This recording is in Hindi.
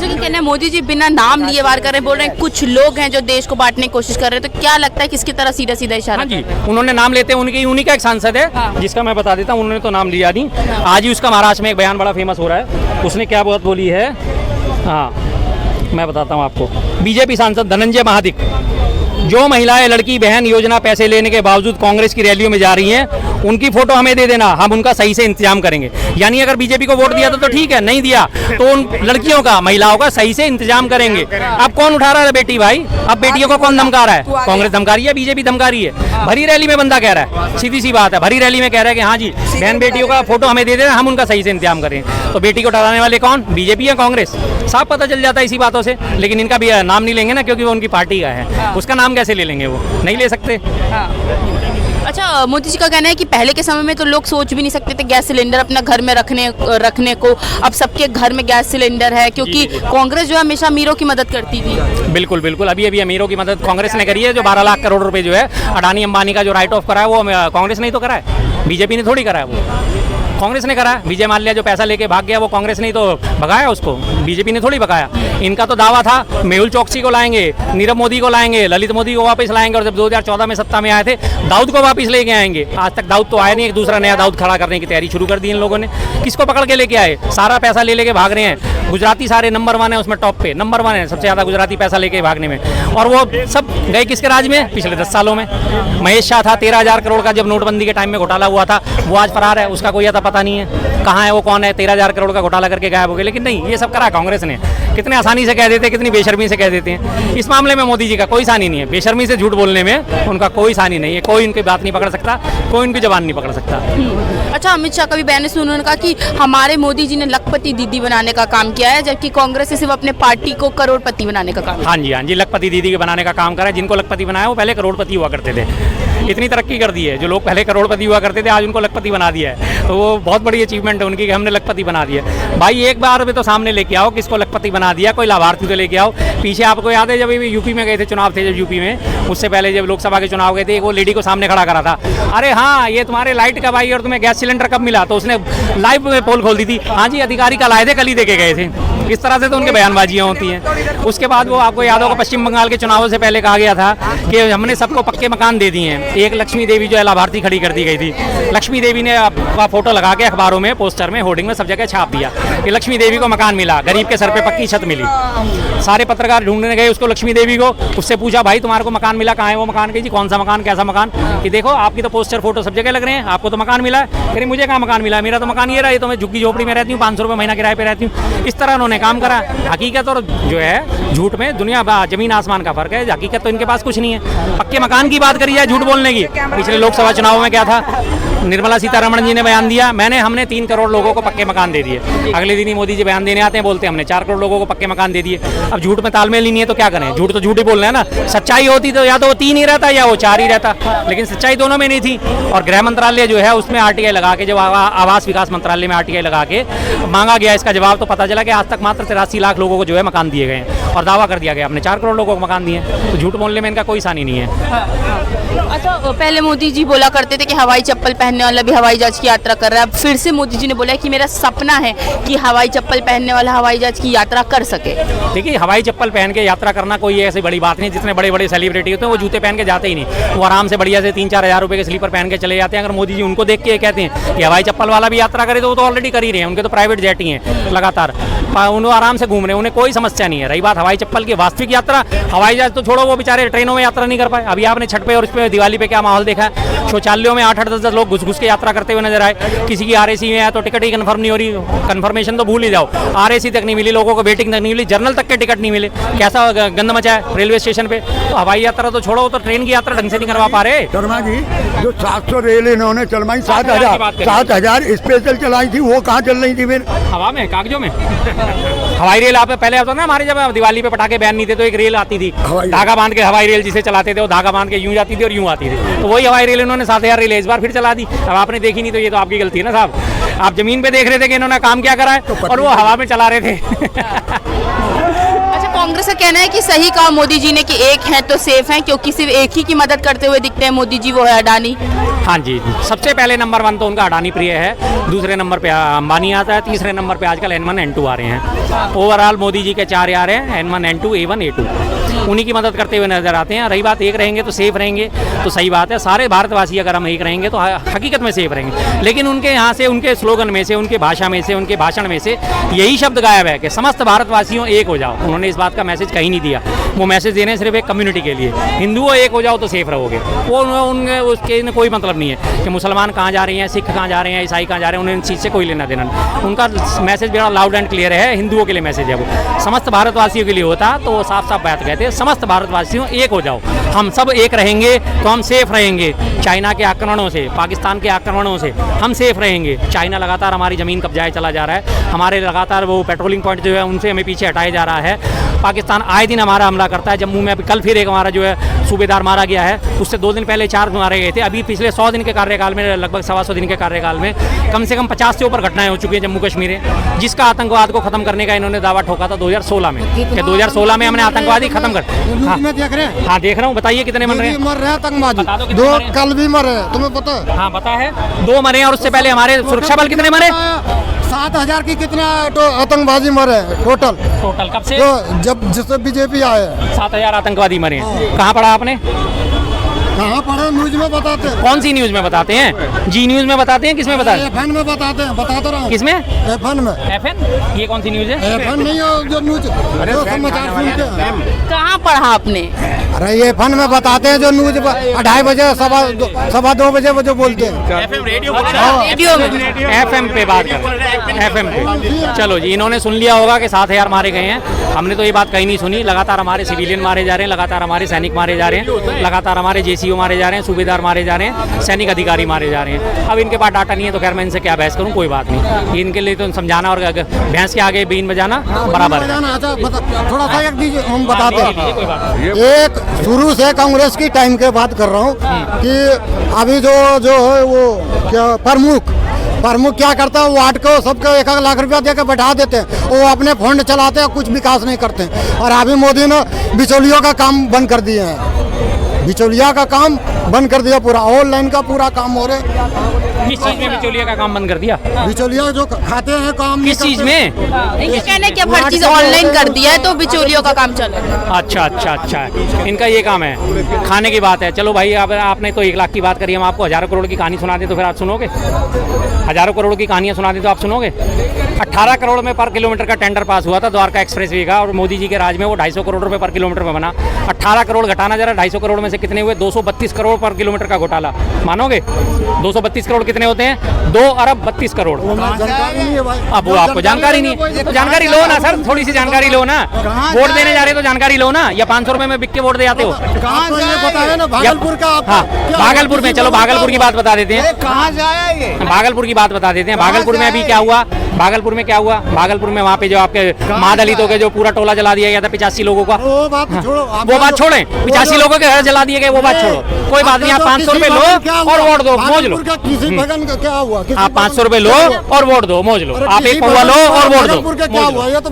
दूसरे का कहना है मोदी जी बिना नाम लिए वार कर रहे हैं, बोल रहे हैं कुछ लोग हैं जो देश को बांटने की कोशिश कर रहे हैं, तो क्या लगता है किसकी तरह सीधा सीधा इशारा? हाँ जी, उन्होंने नाम लेते हैं, उन्हीं का एक सांसद है जिसका मैं बता देता हूँ, उन्होंने तो नाम लिया नहीं। आज ही उसका महाराष्ट्र में एक बयान बड़ा फेमस हो रहा है। उसने क्या बात बोली है, हाँ मैं बताता हूँ आपको। बीजेपी सांसद धनंजय महादिक, जो महिलाएं लड़की बहन योजना पैसे लेने के बावजूद कांग्रेस की रैलियों में जा रही हैं, उनकी फोटो हमें दे देना, हम उनका सही से इंतजाम करेंगे। यानी अगर बीजेपी को वोट दिया तो ठीक है, नहीं दिया तो उन लड़कियों का महिलाओं का सही से इंतजाम करेंगे। अब कौन उठा रहा है बेटी भाई? अब बेटियों को कौन धमका रहा है? कांग्रेस धमका रही है, बीजेपी धमका रही है। भरी रैली में बंदा कह रहा है, सीधी सी बात है, भरी रैली में कह रहा है कि हाँ जी बहन बेटियों का फोटो हमें दे देना, हम उनका सही से इंतजाम करें। तो बेटी को डराने वाले कौन? बीजेपी या कांग्रेस? साफ पता चल जाता है इसी बातों से। लेकिन इनका भी नाम नहीं लेंगे ना, क्योंकि वो उनकी पार्टी का है, उसका नाम कैसे ले लेंगे? वो नहीं ले सकते। अच्छा, मोदी जी का कहना है कि पहले के समय में तो लोग सोच भी नहीं सकते थे गैस सिलेंडर अपना घर में रखने को, अब सबके घर में गैस सिलेंडर है, क्योंकि कांग्रेस जो है हमेशा अमीरों की मदद करती थी। बिल्कुल बिल्कुल, अभी अमीरों की मदद कांग्रेस ने करी है। जो 12 लाख करोड़ रुपए जो है अडानी अंबानी का जो राइट ऑफ करा है, वो कांग्रेस ने ही तो करा है, बीजेपी ने थोड़ी करा है, वो कांग्रेस ने करा। विजय माल्या जो पैसा लेके भाग गया, वो कांग्रेस ने ही तो भगाया उसको, बीजेपी ने थोड़ी भगाया। इनका तो दावा था मेहुल चौकसी को लाएंगे, नीरव मोदी को लाएंगे, ललित मोदी को वापस लाएंगे, और जब 2014 में सत्ता में आए थे दाऊद को वापस लेके आएंगे। आज तक दाऊद तो आया नहीं, एक दूसरा नया दाऊद खड़ा करने की तैयारी शुरू कर दी इन लोगों ने। किसको पकड़ के लेके आए? सारा पैसा ले लेके भाग रहे हैं। गुजराती सारे नंबर 1 है उसमें, टॉप पे नंबर 1 है, सबसे ज्यादा गुजराती पैसा लेके भागने में। और वो सब गए किसके राज में? पिछले 10 सालों में। महेश शाह था, 13,000 करोड़ का जब नोटबंदी के टाइम में घोटाला हुआ था, वो आज फरार है, उसका कोई अता पता नहीं है कहाँ है, वो कौन है। 13,000 करोड़ का घोटाला करके गायब हो गए। लेकिन नहीं, ये सब करा कांग्रेस ने। कितने आसानी से कह देते, कितनी बेशर्मी से कह देते हैं। इस मामले में मोदी जी का कोई सानी नहीं है, बेशर्मी से झूठ बोलने में उनका कोई सानी नहीं है। कोई उनकी बात नहीं पकड़ सकता, कोई उनकी जबान नहीं पकड़ सकता। अच्छा, अमित शाह का भी बयान सुना, उन्होंने कहा कि हमारे मोदी जी ने लखपति दीदी बनाने का काम किया है, जबकि कांग्रेस ने सिर्फ अपने पार्टी को करोड़पति बनाने का काम। हाँ जी, लखपति दीदी के बनाने का काम करा है। जिनको लखपति बनाया वो पहले करोड़पति हुआ करते थे। इतनी तरक्की कर दी है, जो लोग पहले करोड़पति हुआ करते थे आज उनको लखपति बना दिया है। तो वो बहुत बड़ी अचीवमेंट है उनकी कि हमने लखपति बना दिया। भाई एक बार भी तो सामने लेके आओ किसको लखपति बना दिया, कोई लाभार्थी तो लेके आओ। पीछे आपको याद है जब यूपी में गए थे, चुनाव थे जब यूपी में, उससे पहले जब लोकसभा के चुनाव गए थे, वो लेडी को सामने खड़ा करा था, अरे हाँ ये तुम्हारे लाइट कब आई और तुम्हें गैस सिलेंडर कब मिला? तो उसने लाइव में पोल खोल दी थी, हाँ जी अधिकारी कल आए थे, कल ही देके गए थे। इस तरह से तो उनके बयानबाजियाँ होती हैं। उसके बाद वो आपको याद होगा पश्चिम बंगाल के चुनावों से पहले कहा गया था कि हमने सबको पक्के मकान दे दिए हैं। एक लक्ष्मी देवी जो है लाभार्थी खड़ी कर दी गई थी। लक्ष्मी देवी ने आपका फोटो लगा के अखबारों में, पोस्टर में, होर्डिंग में सब जगह छाप दिया कि लक्ष्मी देवी को मकान मिला, गरीब के सर पे पक्की छत मिली। सारे पत्रकार ढूंढने गए उसको, लक्ष्मी देवी को, उससे पूछा भाई तुम्हारे को मकान मिला, कहाँ है वो मकान? जी कौन सा मकान, कैसा मकान? कि देखो आपकी तो पोस्टर फोटो सब जगह लग रहे हैं, आपको तो मकान मिला है। अरे मुझे कहाँ मकान मिला, मेरा तो मकान ये रहा है, तो मैं झुग्गी झोपड़ी में रहती हूँ, 500 रुपये महीना किराए पे रहती हूँ। इस तरह उन्होंने काम करा। हकीकत और जो है झूठ में दुनिया जमीन आसमान का फर्क है। हकीकत तो इनके पास कुछ नहीं है। पक्के मकान की बात करी जाए झूठ बोलने की, पिछले लोकसभा चुनाव में क्या था, निर्मला सीतारमण जी ने बयान दिया, हमने 3 करोड़ लोगों को पक्के मकान दे दिए। अगले दिन ही मोदी जी बयान देने आते हैं, बोलते हैं हमने 4 करोड़ लोगों को पक्के मकान दे दिए। अब झूठ में तालमेल ही नहीं है तो क्या करें? झूठ तो झूठ ही बोल रहे हैं ना। सच्चाई होती तो या तो वो 3 ही रहता या वो 4 ही रहता, लेकिन सच्चाई दोनों में नहीं थी। और गृह मंत्रालय जो है उसमें आरटीआई लगा के, जब आवास विकास मंत्रालय में आरटीआई लगा के मांगा गया इसका जवाब, तो पता चला कि आज तक मात्र 83 लाख लोगों को जो है मकान दिए गए हैं, और दावा कर दिया गया हमने 4 करोड़ लोगों को मकान दिए। तो झूठ बोलने में इनका कोई सानी नहीं है। अच्छा, पहले मोदी जी बोला करते थे कि हवाई चप्पल पहनने वाला भी हवाई जहाज की यात्रा कर रहा है। अब फिर से मोदी जी ने बोला है कि मेरा सपना है कि हवाई चप्पल पहनने वाला हवाई जहाज की यात्रा कर सके। देखिए, हवाई चप्पल पहन के यात्रा करना कोई ऐसी बड़ी बात नहीं। जितने बड़े बड़े सेलिब्रिटी होते हैं वो जूते पहन के जाते ही नहीं, वो आराम से बढ़िया से 3-4 हज़ार रुपये के स्लीपर पहन के चले जाते हैं। अगर मोदी जी उनको देख के कहते हैं कि हवाई चप्पल वाला भी यात्रा करे, तो वो तो ऑलरेडी कर ही रहे हैं, उनके तो प्राइवेट जेट ही हैं लगातार, उन्हें आराम से घूम रहे हैं, उन्हें कोई समस्या नहीं है। रही बात हवाई चप्पल की वास्तविक यात्रा, हवाई जहाज तो छोड़ो, वो बेचारे ट्रेनों में यात्रा नहीं कर पाए। अभी आपने छठ पे और इस पे दिवाली पे क्या माहौल देखा है? शौचालयों में 8-8, 10-10 लोग घुस के यात्रा करते हुए नजर आए। किसी की आरएसी में है तो टिकट ही कंफर्म नहीं हो रही, कंफर्मेशन तो भूल ही जाओ, आरएसी तक नहीं मिली लोगों को, वेटिंग तक नहीं मिली, जर्नल तक के टिकट नहीं मिले। कैसा गंद मचा है रेलवे स्टेशन पे। तो हवाई यात्रा तो छोड़ो, तो ट्रेन की यात्रा ढंग से नहीं करवा पा रहे। शर्मा जी, जो 700 रेल इन्होंने चलवाई, 7,000 स्पेशल चलाई थी, वो कहाँ चल रही थी फिर? हवा में, कागजों में। हवाई रेल आप पहले आता ना, हमारे जब दिवाली पे पटाखे बैन नहीं थे तो एक रेल आती थी, धागा बांध के हवाई रेल जिसे चलाते थे, वो धागा बांध के यूं जाती थी और यूं आती थी। तो वही हवाई रेल इन्होंने 7,000 रेल इस बार फिर चला दी। अब आपने देखी नहीं तो ये तो आपकी गलती है ना साहब। आप जमीन पे देख रहे थे कि इन्होंने काम क्या करा है और वो हवा में चला रहे थे। अच्छा, कांग्रेस का कहना है कि सही कहा मोदी जी ने कि एक है तो सेफ है, क्योंकि सिर्फ एक ही की मदद करते हुए दिखते हैं मोदी जी, वो है अडानी। हाँ जी, सबसे पहले नंबर 1 तो उनका अडानी प्रिय है, दूसरे नंबर पे अंबानी आता है, तीसरे नंबर पे आजकल N1 N2 आ रहे हैं। ओवरऑल मोदी जी के 4 यार हैं, N1 N2 A1 A2, उन्हीं की मदद करते हुए नजर आते हैं। रही बात एक रहेंगे तो सेफ रहेंगे, तो सही बात है, सारे भारतवासी अगर हम एक रहेंगे तो हकीकत में सेफ रहेंगे। लेकिन उनके यहाँ से, उनके स्लोगन में से, उनके भाषा में से, उनके भाषण में से यही शब्द गायब है कि समस्त भारतवासियों एक हो जाओ। उन्होंने इस बात का मैसेज कहीं नहीं दिया, वो मैसेज देने सिर्फ एक कम्युनिटी के लिए, हिंदुओं एक हो जाओ तो सेफ रहोगे। वो उनके उसके कोई मतलब नहीं है कि मुसलमान कहाँ जा रहे हैं, सिख कहाँ जा रहे हैं, ईसाई कहाँ जा रहे हैं, उन्हें इन चीज़ से कोई लेना देना नहीं। उनका मैसेज बड़ा लाउड एंड क्लियर है, हिंदुओं के लिए मैसेज है, वो समस्त भारतवासियों के लिए होता तो वो साफ साफ बात कहते हैं, समस्त भारतवासियों एक हो जाओ, हम सब एक रहेंगे तो हम सेफ रहेंगे। चाइना के आक्रमणों से, पाकिस्तान के आक्रमणों से हम सेफ रहेंगे। चाइना लगातार हमारी ज़मीन कब्जाए चला जा रहा है, हमारे लगातार वो पेट्रोलिंग पॉइंट जो है उनसे हमें पीछे हटाया जा रहा है। पाकिस्तान आए दिन हमारा हमला करता है। जम्मू में अभी कल फिर एक हमारा जो है सूबेदार मारा गया है, उससे 2 दिन पहले 4 मारे गए थे। अभी पिछले 100 दिन के कार्यकाल में, लगभग 125 दिन के कार्यकाल में कम से कम 50 से ऊपर घटनाएं हो चुकी हैं जम्मू कश्मीर में, जिसका आतंकवाद को खत्म करने का इन्होंने दावा ठोका था 2016 में कि 2016 में हमने आतंकवादी खत्म कर। हाँ देख रहा हूँ, बताइए कितने मर रहे हैं? मर रहे हैं आतंकवादी, बता दो 2 कल भी मरे, तुम्हें पता है? हाँ पता है, 2 मरे हैं और उससे पहले हमारे सुरक्षा बल कितने मरे? 7,000 की कितना आतंकवादी मरे टोटल कब से? तो जब जिससे बीजेपी आए 7,000 आतंकवादी मरे हैं। कहाँ पढ़ा आपने? कहाँ पढ़े? न्यूज में बताते हैं। कौन सी न्यूज में बताते हैं? जी न्यूज में बताते हैं, किसमें बताते हैं? FN में बताते हैं, बताते रहा हूँ। किसमें? FN में। FN? ये कौन सी न्यूज है? FN नहीं है जो न्यूज, जो समाचार सुनते हैं। कहाँ पढ़ा आपने? अरे ये FN में बताते हैं जो न्यूज 2:30 बजे, 2:15 बजे वो जो बोलते हैं। रेडियो में। FM पे बात कर, FM पे। चलो जी, इन्होंने सुन लिया होगा कि 7,000 मारे गए हैं। हमने तो ये बात कहीं नहीं सुनी। लगातार हमारे सिविलियन मारे जा रहे हैं, लगातार हमारे सैनिक मारे जा रहे हैं, लगातार हमारे JCO मारे जा रहे हैं, सूबेदार मारे जा रहे हैं, सैनिक अधिकारी मारे जा रहे हैं। अब इनके पास डाटा नहीं है तो खैर मैं इनसे क्या बहस करूं, कोई बात नहीं। इनके लिए तो समझाना और भैंस के आगे बीन बजाना बराबर है। थोड़ा सा एक दीजिए, हम बताते हैं। कोई बात नहीं। एक शुरू से कांग्रेस की टाइम के बात कर रहा हूँ कि अभी जो है वो क्या प्रमुख क्या करता है, वार्ड को सबको 1-1 लाख रुपया देकर बैठा देते हैं, वो अपने फंड चलाते हैं, कुछ विकास नहीं करते हैं। और अभी मोदी ने बिचौलियों का काम बंद कर दिए हैं, बिचौलिया का काम बंद कर दिया, पूरा ऑनलाइन का पूरा काम हो रहा है। किस चीज में बिचौलिया का काम बंद कर दिया? बिचौलिया जो खाते हैं काम किस चीज में? ये कहने कि अब हर चीज ऑनलाइन कर दिया है तो बिचौलियों का काम चल रहा है। अच्छा, इनका ये काम है। खाने की बात है, चलो भाई आपने तो 1 लाख की बात करी, हम आपको हज़ारों करोड़ की कहानी सुना दें तो फिर आप सुनोगे? हज़ारों करोड़ की कहानियाँ सुना दें तो आप सुनोगे? 18 करोड़ में पर किलोमीटर का टेंडर पास हुआ था द्वारका एक्सप्रेसवे का, और मोदी जी के राज में वो 250 करोड़ रुपए पर किलोमीटर में बना। 18 करोड़ घटाना जरा, 250 करोड़ में से कितने हुए? 232 करोड़ पर किलोमीटर का घोटाला। मानोगे? 232 करोड़ कितने होते हैं? 2 अरब 32 करोड़। अब वो आपको जानकारी नहीं है तो जानकारी लो ना सर, थोड़ी सी जानकारी लो ना। वोट देने जा रहे हो तो जानकारी लो ना, या 500 रुपए में बिक के वोट दे जाते हो? भागलपुर का। हाँ, भागलपुर में, चलो भागलपुर की बात बता देते हैं। कहाँ से आया ये? भागलपुर की बात बता देते हैं। भागलपुर में अभी क्या हुआ? भागलपुर में क्या हुआ? भागलपुर में वहाँ पे जो आपके माँ दलितों के जो पूरा टोला जला दिया गया था 85 लोगों का, वो बात छोड़ो, वो बात छोड़ें। 85 लोगों के घर जला दिए गए, वो बात छोड़ो, कोई बात नहीं। आप 500 रुपए लो और वोट दो, मौज लो। किसी भगन का क्या हुआ? आप 500 रुपए लो और वोट दो, मौज लो। आप एक पौवा लो और वोट दो, क्या हुआ ये तो